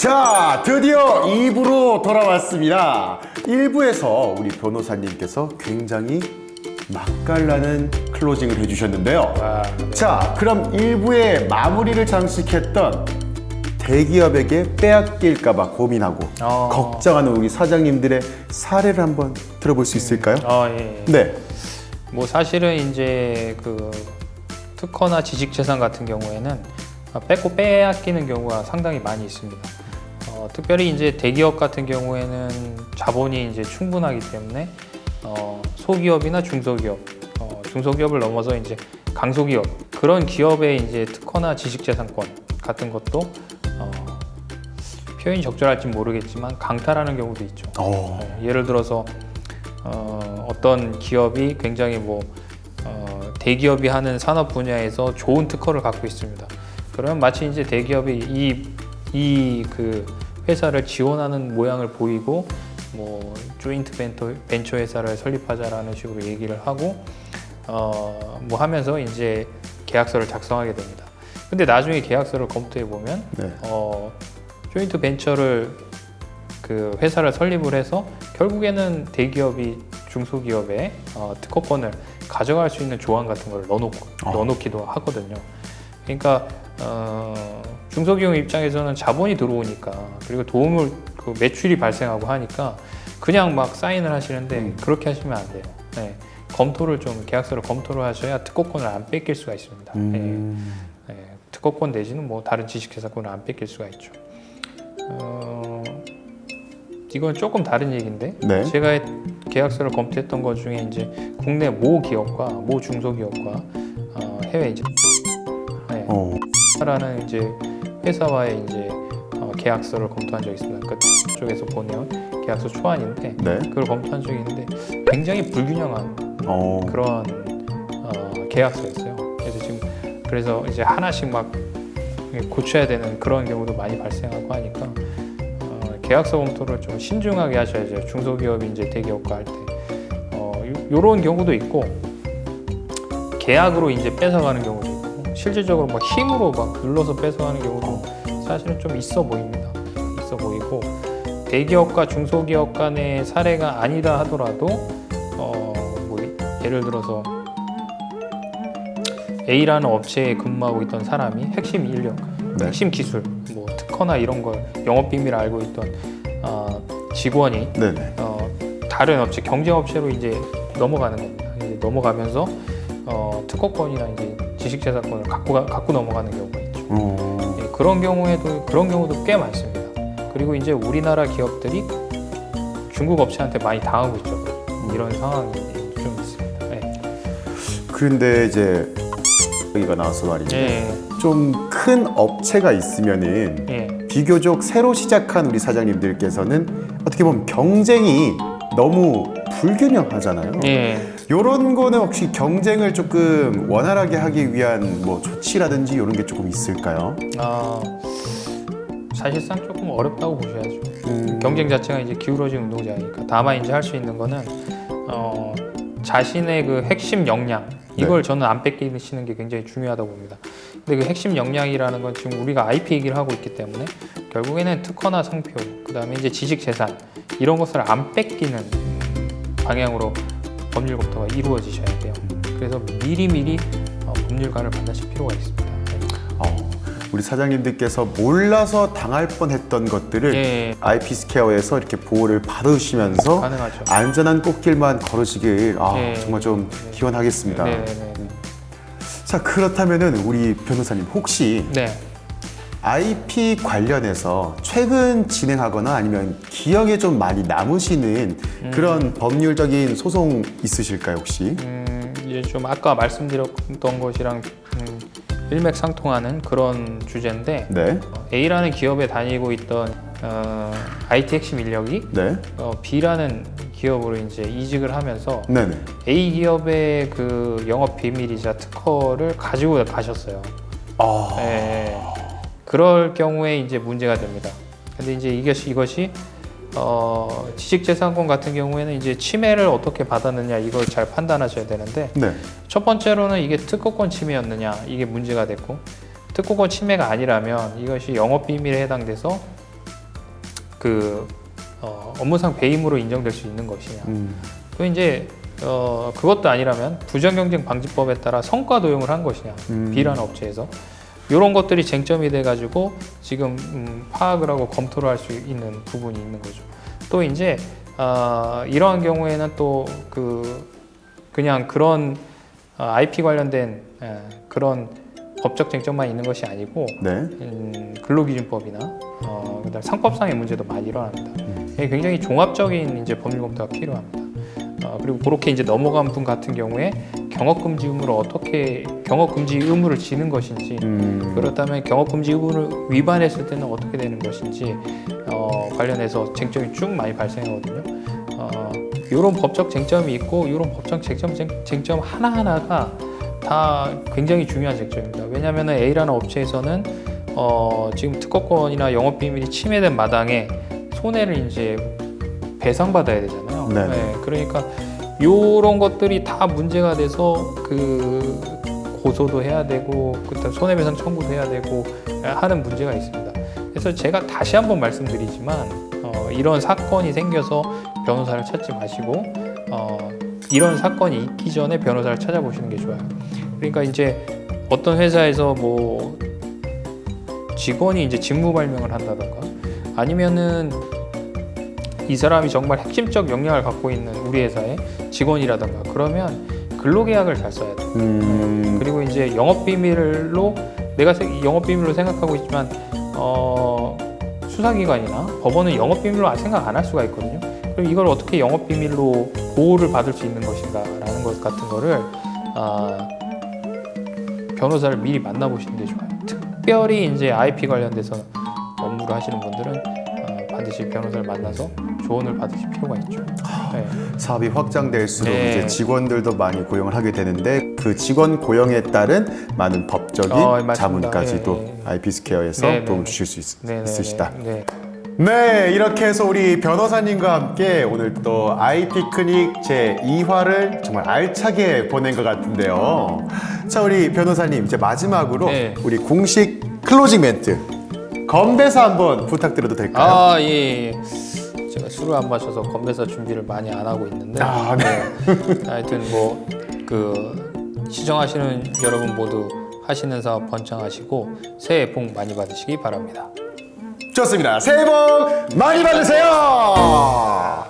자, 드디어 2부로 돌아왔습니다. 1부에서 우리 변호사님께서 굉장히 맛깔나는 클로징을 해주셨는데요. 자, 그럼 1부의 마무리를 장식했던 대기업에게 빼앗길까봐 고민하고 걱정하는 우리 사장님들의 사례를 한번 들어볼 수 있을까요? 예. 네. 뭐 사실은 이제 그 특허나 지식재산 같은 경우에는 뺏고 빼앗기는 경우가 상당히 많이 있습니다. 특별히 이제 대기업 같은 경우에는 자본이 이제 충분하기 때문에 소기업이나 중소기업, 중소기업을 넘어서 이제 강소기업 그런 기업의 이제 특허나 지식재산권 같은 것도 표현이 적절할지 모르겠지만 강탈하는 경우도 있죠. 예를 들어서 어떤 기업이 굉장히 대기업이 하는 산업 분야에서 좋은 특허를 갖고 있습니다. 그러면 마치 이제 대기업이 이 그 회사를 지원하는 모양을 보이고 조인트 벤처 회사를 설립하자라는 식으로 얘기를 하고 하면서 이제 계약서를 작성하게 됩니다. 근데 나중에 계약서를 검토해 보면 조인트 벤처를 그 회사를 설립을 해서 결국에는 대기업이 중소기업의 특허권을 가져갈 수 있는 조항 같은 걸 넣어놓기도 하거든요. 그러니까 중소기업 입장에서는 자본이 들어오니까 그리고 그 매출이 발생하고 하니까 그냥 막 사인을 하시는데 그렇게 하시면 안 돼요. 네. 계약서를 검토를 하셔야 특허권을 안 뺏길 수가 있습니다. 특허권 내지는 다른 지식재산권을 안 뺏길 수가 있죠. 이건 조금 다른 얘기인데 제가 계약서를 검토했던 것 중에 이제 국내 모 기업과 모 중소기업과 해외 이제 라는 이제 회사와의 이제 계약서를 검토한 적이 있습니다. 그쪽에서 보내온 계약서 초안인데 그걸 검토한 적이 있는데 굉장히 불균형한 그런 계약서였어요. 그래서 이제 하나씩 막 고쳐야 되는 그런 경우도 많이 발생하고 하니까 계약서 검토를 좀 신중하게 하셔야죠. 중소기업이 이제 대기업과 할 때 이런 경우도 있고 계약으로 이제 뺏어가는 경우도 있고 실질적으로 막 힘으로 막 눌러서 뺏어가는 경우도 사실은 좀 있어 보입니다. 있어 보이고 대기업과 중소기업 간의 사례가 아니다 하더라도 예를 들어서 A라는 업체에 근무하고 있던 사람이 핵심 인력, 핵심 기술, 특허나 이런 걸 영업 비밀을 알고 있던 직원이 다른 업체, 경쟁 업체로 이제 넘어가는 겁니다. 이제 넘어가면서 특허권이나 이제 지식재산권을 갖고 넘어가는 경우가 있죠. 그런 경우도 꽤 많습니다. 그리고 이제 우리나라 기업들이 중국 업체한테 많이 당하고 있죠. 이런 상황이 좀 있습니다. 그런데 이제 여기가 나와서 말인데 좀 큰 업체가 있으면은 비교적 새로 시작한 우리 사장님들께서는 어떻게 보면 경쟁이 너무 불균형하잖아요. 이런 거는 혹시 경쟁을 조금 원활하게 하기 위한 조치라든지 이런 게 조금 있을까요? 사실상 조금 어렵다고 보셔야죠. 경쟁 자체가 이제 기울어진 운동장이니까. 다만 이제 할 수 있는 거는 자신의 그 핵심 역량 이걸 저는 안 뺏기시는 게 굉장히 중요하다고 봅니다. 근데 그 핵심 역량이라는 건 지금 우리가 IP 얘기를 하고 있기 때문에 결국에는 특허나 상표, 그다음에 이제 지식재산 이런 것을 안 뺏기는 방향으로 법률 검토가 이루어지셔야 돼요. 그래서 미리미리 법률가를 만나실 필요가 있습니다. 우리 사장님들께서 몰라서 당할 뻔했던 것들을 IP 스퀘어에서 이렇게 보호를 받으시면서 가능하죠. 안전한 꽃길만 걸으시길 정말 좀 기원하겠습니다. 자, 그렇다면은 우리 변호사님 혹시 IP 관련해서 최근 진행하거나 아니면 기억에 좀 많이 남으시는 그런 법률적인 소송 있으실까요, 혹시? 이제 좀 아까 말씀드렸던 것이랑 일맥상통하는 그런 주제인데 A라는 기업에 다니고 있던 IT 핵심 인력이 B라는 기업으로 이제 이직을 하면서 A 기업의 그 영업 비밀이자 특허를 가지고 가셨어요. 그럴 경우에 이제 문제가 됩니다. 근데 이제 이것이 지식재산권 같은 경우에는 이제 침해를 어떻게 받았느냐 이걸 잘 판단하셔야 되는데 첫 번째로는 이게 특허권 침해였느냐 이게 문제가 됐고 특허권 침해가 아니라면 이것이 영업비밀에 해당돼서 그 업무상 배임으로 인정될 수 있는 것이냐. 또 이제 그것도 아니라면 부정경쟁방지법에 따라 성과 도용을 한 것이냐. B라는 업체에서 이런 것들이 쟁점이 돼가지고 지금 파악을 하고 검토를 할 수 있는 부분이 있는 거죠. 또 이제 이러한 경우에는 또 그냥 그런 IP 관련된 그런 법적 쟁점만 있는 것이 아니고 네. 근로기준법이나 그다음 상법상의 문제도 많이 일어납니다. 굉장히 종합적인 이제 법률 검토가 필요합니다. 그리고 그렇게 이제 넘어간 분 같은 경우에 경업금지 의무를 지는 것인지 그렇다면 경업금지 의무를 위반했을 때는 어떻게 되는 것인지 관련해서 쟁점이 쭉 많이 발생하거든요. 이런 법적 쟁점이 있고 이런 법적 쟁점 하나하나가 다 굉장히 중요한 쟁점입니다. 왜냐하면 A라는 업체에서는 지금 특허권이나 영업비밀이 침해된 마당에 손해를 이제 배상받아야 되잖아요. 네, 그러니까 이런 것들이 다 문제가 돼서 그 고소도 해야 되고 그다음 손해배상 청구도 해야 되고 하는 문제가 있습니다. 그래서 제가 다시 한번 말씀드리지만 이런 사건이 생겨서 변호사를 찾지 마시고 이런 사건이 있기 전에 변호사를 찾아보시는 게 좋아요. 그러니까 이제 어떤 회사에서 뭐 직원이 이제 직무 발명을 한다던가 아니면은 이 사람이 정말 핵심적 역량을 갖고 있는 우리 회사의 직원이라던가 그러면 근로계약을 잘 써야 돼요. 그리고 이제 영업비밀로 내가 영업비밀로 생각하고 있지만 수사기관이나 법원은 영업비밀로 생각 안 할 수가 있거든요. 그럼 이걸 어떻게 영업비밀로 보호를 받을 수 있는 것인가라는 것 같은 거를 변호사를 미리 만나보시는 게 좋아요. 특별히 이제 IP 관련돼서 업무를 하시는 분들은 반드시 변호사를 만나서 조언을 받으실 필요가 있죠. 네. 사업이 확장될수록 네. 이제 직원들도 많이 고용을 하게 되는데 그 직원 고용에 따른 많은 법적인 자문까지도 IP스퀘어에서 도움 주실 수 있으시다. 네, 이렇게 해서 우리 변호사님과 함께 오늘 또 IP크닉 제2화를 정말 알차게 보낸 것 같은데요. 자, 우리 변호사님 이제 마지막으로 우리 공식 클로징 멘트 건배사 한번 부탁드려도 될까요? 예. 제가 술을 안 마셔서 건배사 준비를 많이 안 하고 있는데 하여튼 뭐 시청하시는 여러분 모두 하시는 사업 번창하시고 새해 복 많이 받으시기 바랍니다. 좋습니다. 새해 복 많이 받으세요.